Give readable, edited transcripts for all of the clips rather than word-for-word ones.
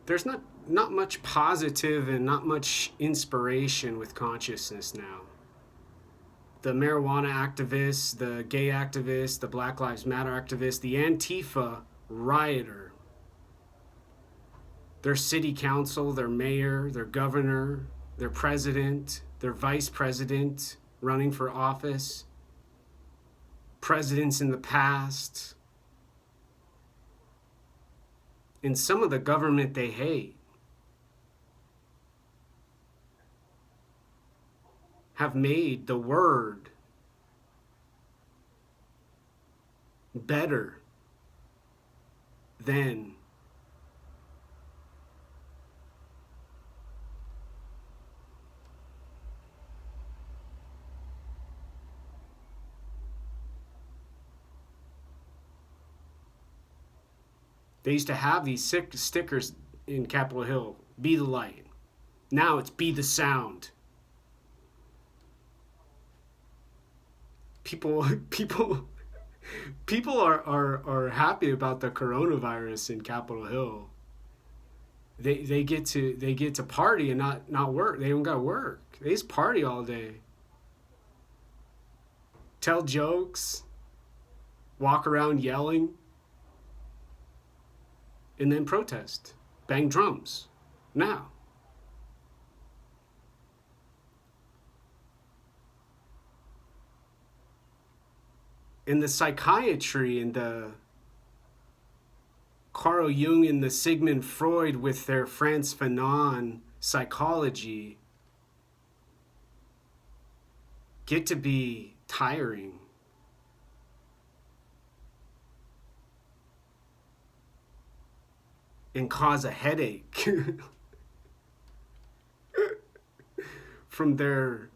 there's not much positive and not much inspiration with consciousness now. The marijuana activists, the gay activists, the Black Lives Matter activists, the Antifa rioter, their city council, their mayor, their governor, their president, their vice president running for office, presidents in the past, and some of the government they hate have made the word better than they used to have these stickers in Capitol Hill, be the light. Now it's be the sound. People people are happy about the coronavirus in Capitol Hill. They get to party and not work. They don't got to work. They just party all day. Tell jokes, walk around yelling, and then protest. Bang drums. Now. In the psychiatry and the Carl Jung and the Sigmund Freud with their Frantz Fanon psychology get to be tiring. And cause a headache from their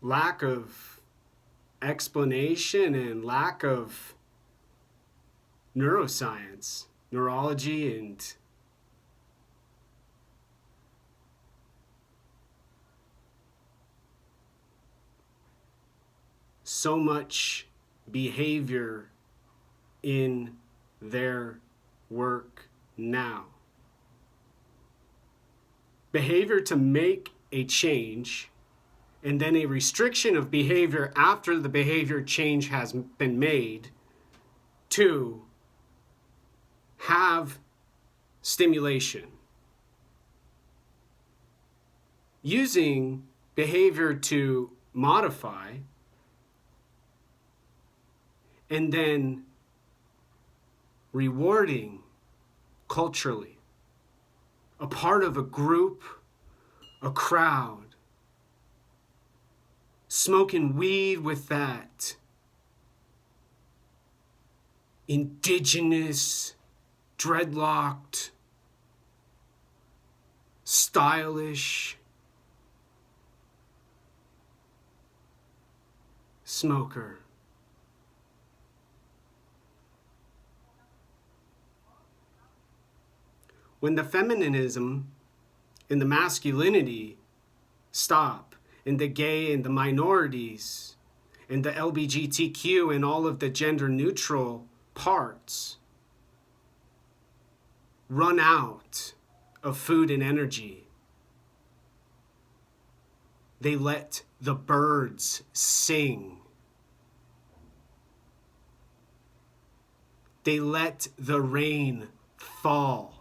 lack of explanation and lack of neuroscience, neurology, and so much behavior in their work now. Behavior to make a change, and then a restriction of behavior after the behavior change has been made to have stimulation. Using behavior to modify and then rewarding culturally, a part of a group, a crowd, smoking weed with that indigenous, dreadlocked, stylish smoker. When the feminism and the masculinity stop, and the gay and the minorities and the LGBTQ and all of the gender neutral parts run out of food and energy, they let the birds sing. They let the rain fall.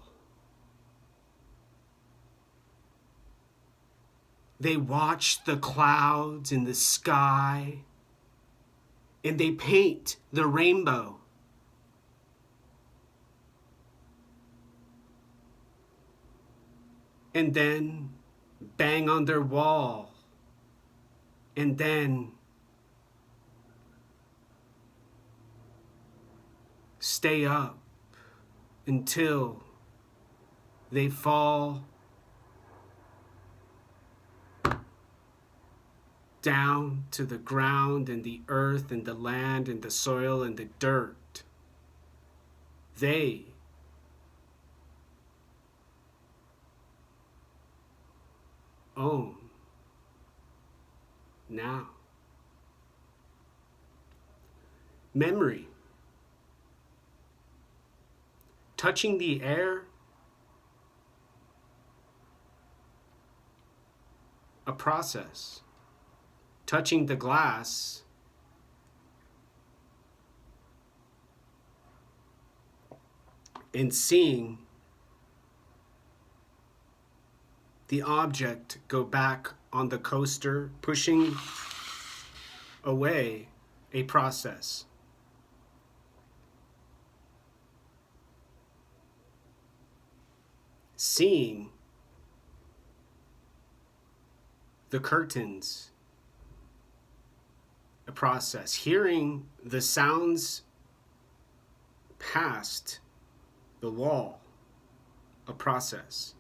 They watch the clouds in the sky, and they paint the rainbow. And then bang on their wall, and then stay up until they fall down to the ground and the earth and the land and the soil and the dirt. They own now. Memory. touching the air, a process. Touching the glass, and seeing the object go back on the coaster, pushing away, a process. Seeing the curtains, a process. Hearing the sounds past the wall, a process.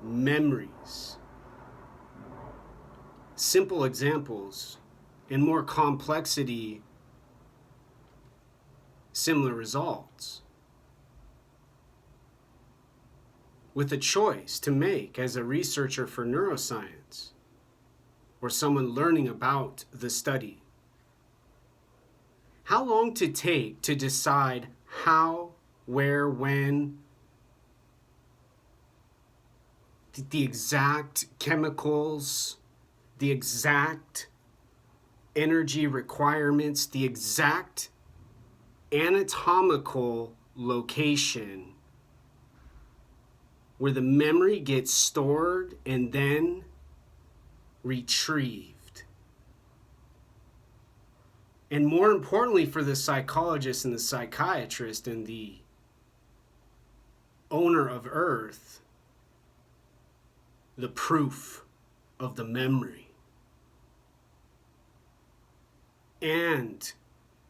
Memories. Simple examples, and more complexity, similar results. With a choice to make as a researcher for neuroscience or someone learning about the study. How long to take to decide how, where, when, the exact chemicals, the exact energy requirements, the exact anatomical location where the memory gets stored and then retrieved. And more importantly for the psychologist and the psychiatrist and the owner of Earth, the proof of the memory. And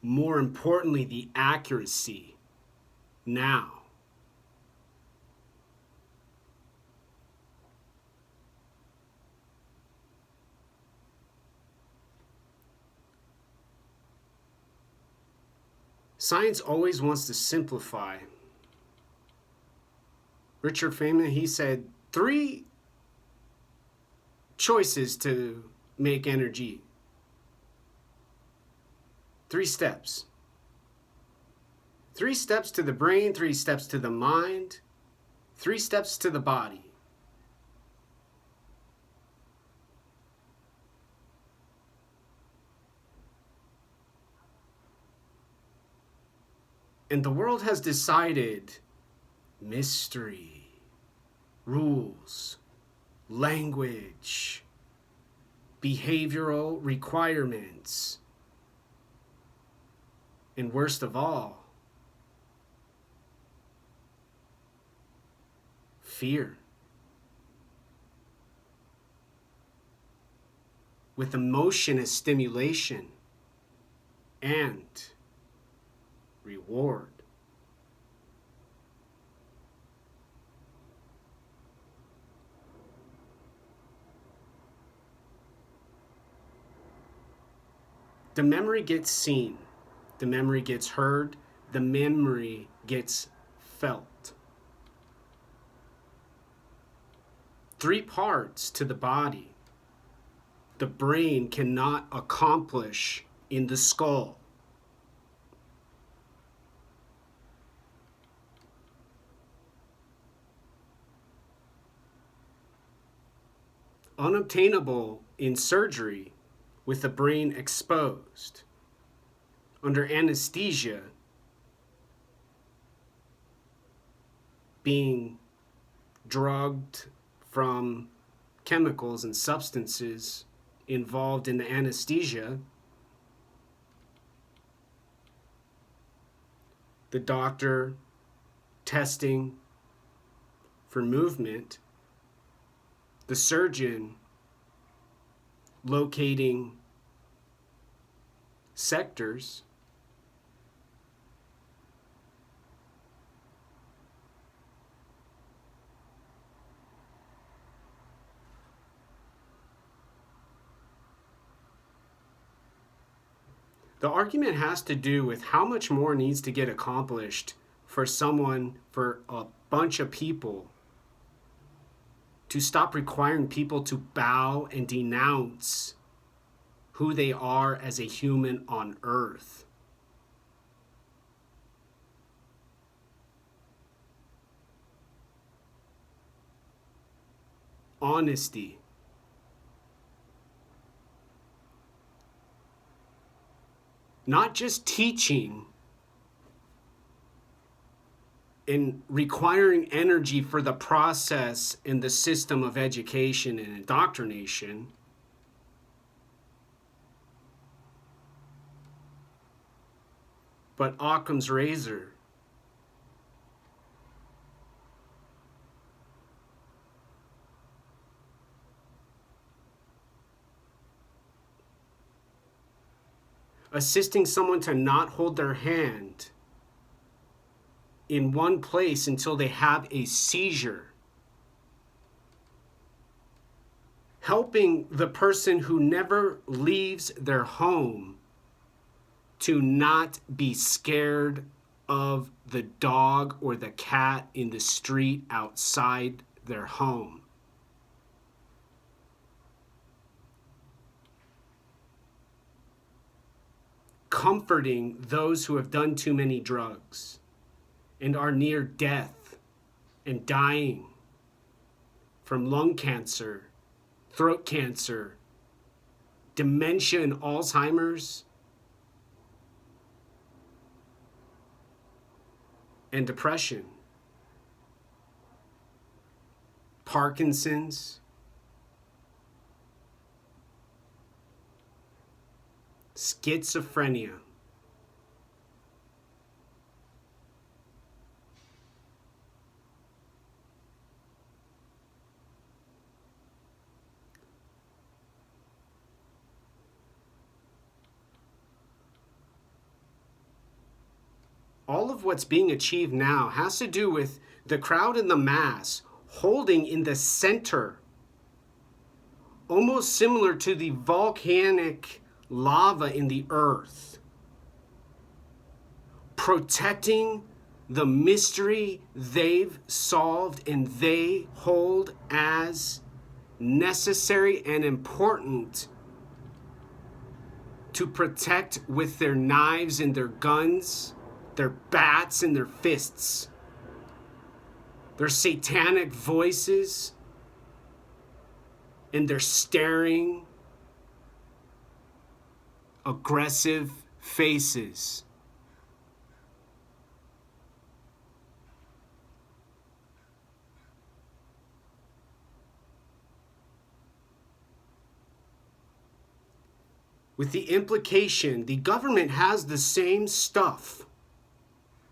more importantly, the accuracy now. Science always wants to simplify. Richard Feynman, he said 3 choices to make energy. 3 steps. 3 steps to the brain, 3 steps to the mind, 3 steps to the body. And the world has decided mystery, rules, language, behavioral requirements, and worst of all, fear. With emotion as stimulation and reward. The memory gets seen, the memory gets heard, the memory gets felt. 3 parts to the body the brain cannot accomplish in the skull. Unobtainable in surgery with the brain exposed. Under anesthesia, being drugged from chemicals and substances involved in the anesthesia, the doctor testing for movement, the surgeon locating sectors, the argument has to do with how much more needs to get accomplished for a bunch of people to stop requiring people to bow and denounce who they are as a human on earth. Honesty. Not just teaching and requiring energy for the process and the system of education and indoctrination, but Occam's razor. Assisting someone to not hold their hand in one place until they have a seizure. Helping the person who never leaves their home to not be scared of the dog or the cat in the street outside their home. Comforting those who have done too many drugs and are near death and dying from lung cancer, throat cancer, dementia and Alzheimer's, and depression, Parkinson's, schizophrenia. All of what's being achieved now has to do with the crowd and the mass holding in the center, almost similar to the volcanic lava in the earth, protecting the mystery they've solved and they hold as necessary and important to protect with their knives and their guns, their bats and their fists, their satanic voices, and their staring, aggressive faces. With the implication the government has the same stuff,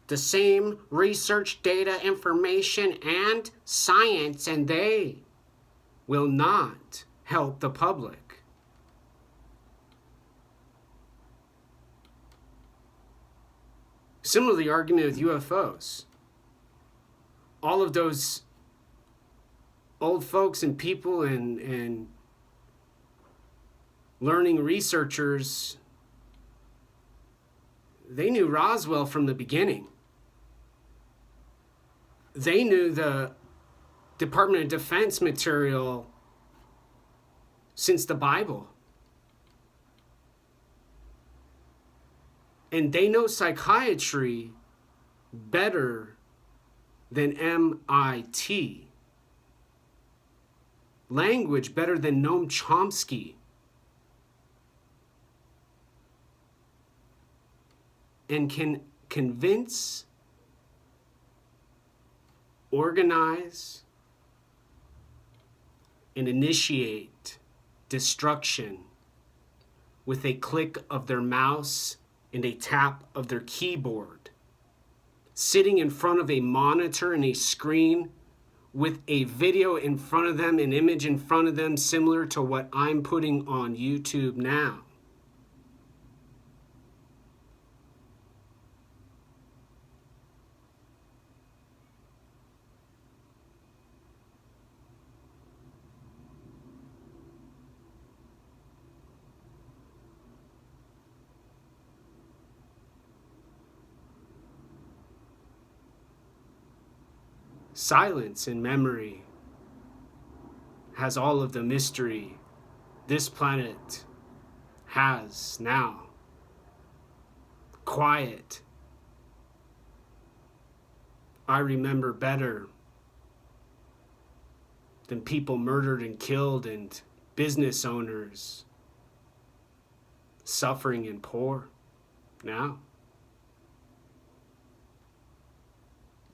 the same research, data, information, and science, and they will not help the public. Similar to the argument with UFOs. All of those old folks and people and learning researchers, they knew Roswell from the beginning. They knew the Department of Defense material since the Bible. And they know psychiatry better than MIT. Language better than Noam Chomsky. And can convince, organize, and initiate destruction with a click of their mouse and a tap of their keyboard, sitting in front of a monitor and a screen with a video in front of them, an image in front of them, similar to what I'm putting on YouTube now. Silence in memory has all of the mystery this planet has now. Quiet. I remember better than people murdered and killed and business owners suffering and poor now.